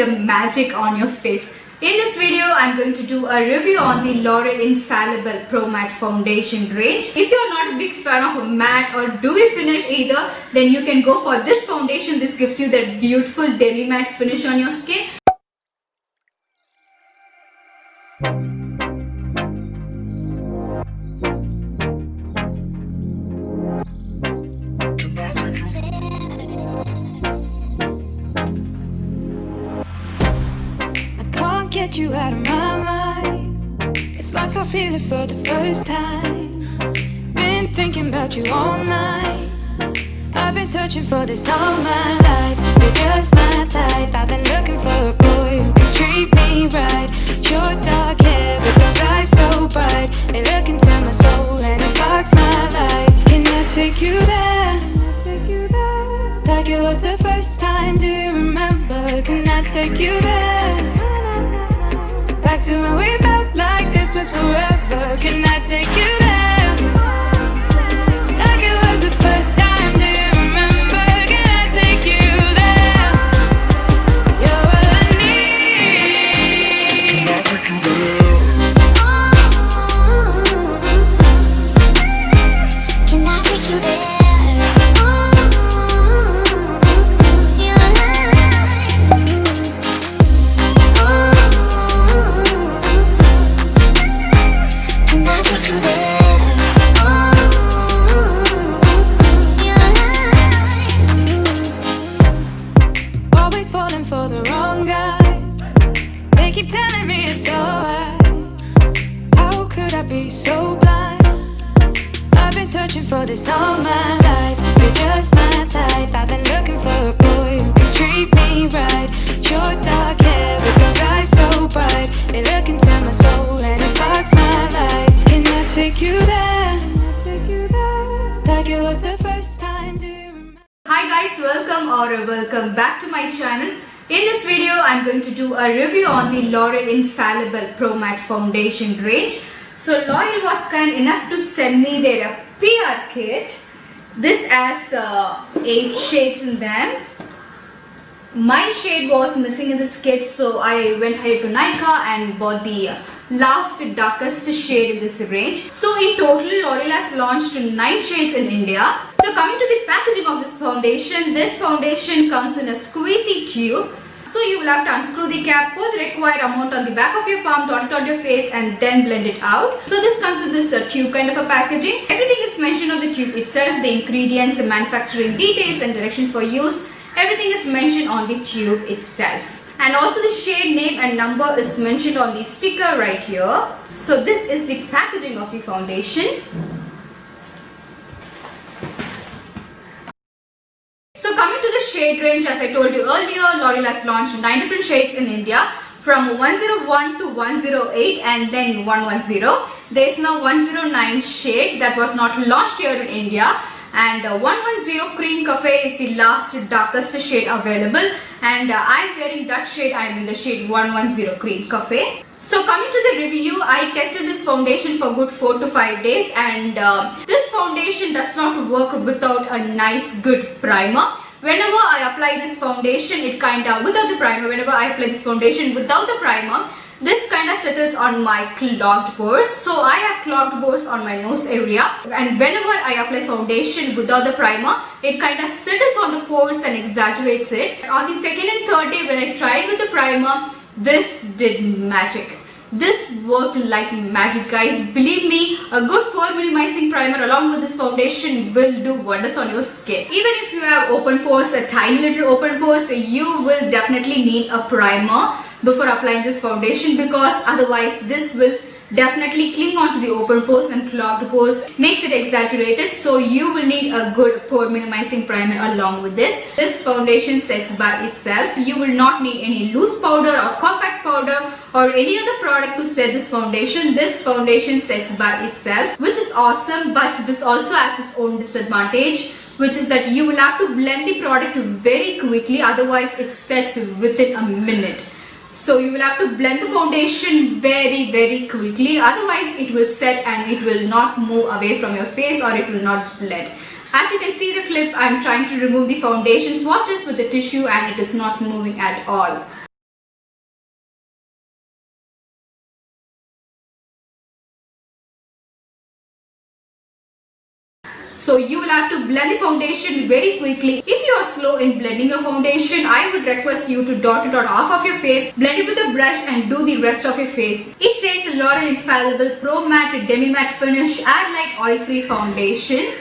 the magic on your face. In this video, I'm going to do a review on the L'Oreal Infallible Pro Matte Foundation range. If you're not a big fan of matte or dewy finish either, then you can go for this foundation. This gives you that beautiful demi matte finish on your skin. Get you out of my mind. It's like I feel it for the first time. Been thinking about you all night. I've been searching for this all my life. You're just my type. I've been looking for a boy who can treat me right. Your dark hair with those eyes so bright. They look into my soul and it sparks my life. Can I take you there? Like it was the first time. Do you remember? Can I take you there? Back to when we felt like this was forever. Can I take you there? Like it was the first time. Do you remember? Can I take you there? You're all I need. Can I take you there? Can I take you there? For the wrong guys, they keep telling me it's alright. How could I be so blind? I've been searching for this all my life. You're just my type. I've been looking for a boy who can treat me right. Your dark hair with those eyes so bright. They look into my soul and it sparks my life. Can I take you there? Like it was the first time. Do you remember? Hi guys, welcome back to my channel. In this video, I'm going to do a review on the L'Oreal Infallible Pro Matte Foundation range. So L'Oreal was kind enough to send me their PR kit. This has 8 shades in them. My shade was missing in this kit, so I went ahead to Nykaa and bought the last darkest shade in this range. So in total, L'Oreal has launched 9 shades in India. So coming to the packaging of this foundation comes in a squeezy tube. So you will have to unscrew the cap, pour the required amount on the back of your palm, dot it on your face and then blend it out. So this comes in this tube kind of a packaging. Everything is mentioned on the tube itself, the ingredients, the manufacturing details and direction for use. Everything is mentioned on the tube itself. And also the shade name and number is mentioned on the sticker right here. So this is the packaging of the foundation. So coming to the shade range, as I told you earlier, L'Oreal has launched 9 different shades in India, from 101 to 108 and then 110. There is now 109 shade that was not launched here in India. And 110 Cream Cafe is the last darkest shade available, and I'm wearing that shade. I'm in the shade 110 Cream Cafe. So coming to the review, I tested this foundation for good 4 to 5 days, and this foundation does not work without a nice good primer. Whenever I apply this foundation, without the primer, this kind of settles on my clogged pores. So I have clogged pores on my nose area, and whenever I apply foundation without the primer, it kind of settles on the pores and exaggerates it. On the second and third day when I tried with the primer, this did magic. This worked like magic, guys. Believe me, a good pore minimizing primer along with this foundation will do wonders on your skin. Even if you have open pores, a tiny little open pores, you will definitely need a primer before applying this foundation, because otherwise this will definitely cling onto the open pores and clogged pores, makes it exaggerated. So you will need a good pore minimizing primer along with this. This foundation sets by itself. You will not need any loose powder or compact powder or any other product to set this foundation. This foundation sets by itself, which is awesome, but this also has its own disadvantage, which is that you will have to blend the product very quickly, otherwise it sets within a minute. So you will have to blend the foundation very quickly, otherwise it will set and it will not move away from your face, or it will not blend. As you can see the clip, I am trying to remove the foundation swatches with the tissue and it is not moving at all. So you will have to blend the foundation very quickly. If you are slow in blending your foundation, I would request you to dot it on half of your face, blend it with a brush and do the rest of your face. It says L'Oreal Infallible Pro Matte Demi Matte Finish Add Light Oil Free Foundation.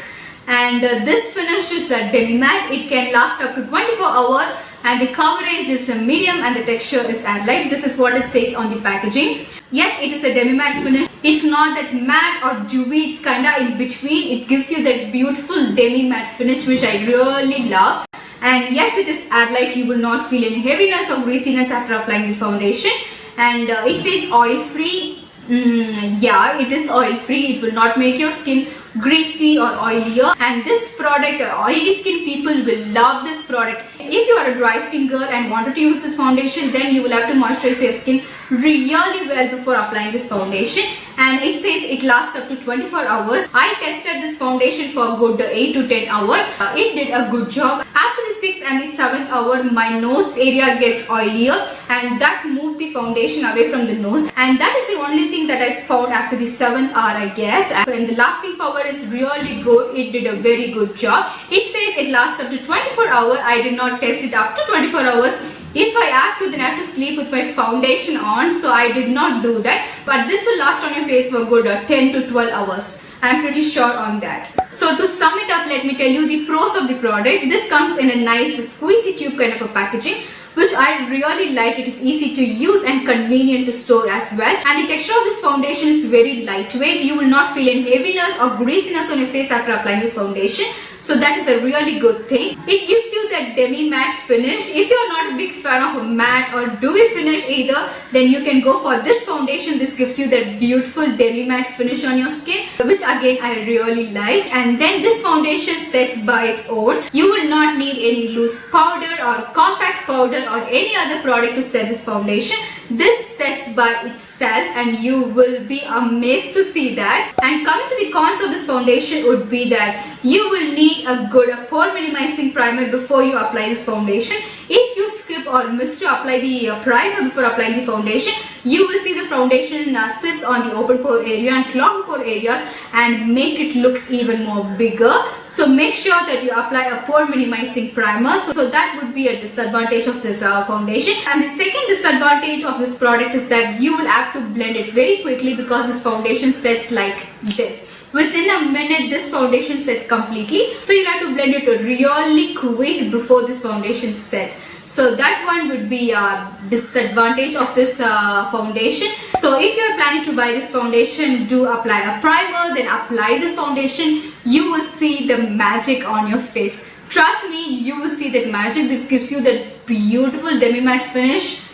And this finish is a demi matte. It can last up to 24 hours and the coverage is a medium and the texture is add light. This is what it says on the packaging. Yes, it is a demi matte finish. It's not that matte or dewy, it's kinda in between. It gives you that beautiful demi matte finish which I really love. And yes, it is add light. You will not feel any heaviness or greasiness after applying the foundation. And it says oil free. Yeah, it is oil free. It will not make your skin greasy or oilier, and this product, oily skin people will love this product. If you are a dry skin girl and wanted to use this foundation, then you will have to moisturize your skin really well before applying this foundation. And it says it lasts up to 24 hours. I tested this foundation for a good 8 to 10 hours. It did a good job. After the 6th and the 7th hour, my nose area gets oilier and that moved the foundation away from the nose, and that is the only thing that I found after the 7th hour, I guess. And the lasting power is really good. It did a very good job. It says it lasts up to 24 hours. I did not test it up to 24 hours. If I have to, then I have to sleep with my foundation on, so I did not do that. But this will last on your face for good 10 to 12 hours. I'm pretty sure on that. So to sum it up, let me tell you the pros of the product. This comes in a nice squeezy tube kind of a packaging, which I really like. It is easy to use and convenient to store as well. And the texture of this foundation is very lightweight. You will not feel any heaviness or greasiness on your face after applying this foundation. So that is a really good thing. It gives you that demi matte finish. If you are not a big fan of a matte or dewy finish either, then you can go for this foundation. This gives you that beautiful demi matte finish on your skin, which again I really like. And then this foundation sets by its own. You will not need any loose powder or compact powder or any other product to set this foundation. This sets by itself and you will be amazed to see that. And coming to the cons of this foundation would be that you will need a good pore minimizing primer before you apply this foundation. If you skip or miss to apply the primer before applying the foundation, you will see the foundation sits on the open pore area and clogged pore areas and make it look even more bigger. So make sure that you apply a pore minimizing primer. So that would be a disadvantage of this foundation. And the second disadvantage of this product is that you will have to blend it very quickly because this foundation sets like this. Within a minute, this foundation sets completely. So you have to blend it really quick before this foundation sets. So that one would be a disadvantage of this foundation. So if you are planning to buy this foundation, do apply a primer, then apply this foundation. You will see the magic on your face. Trust me, you will see that magic. This gives you that beautiful demi matte finish.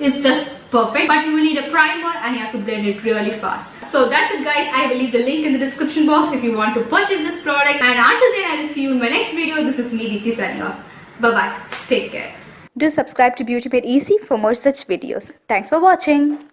It's just perfect, but you will need a primer and you have to blend it really fast. So that's it guys. I will leave the link in the description box if you want to purchase this product. And until then, I will see you in my next video. This is me, Deepti, signing off. Bye bye. Take care. Do subscribe to Beauty Made Easy for more such videos. Thanks for watching.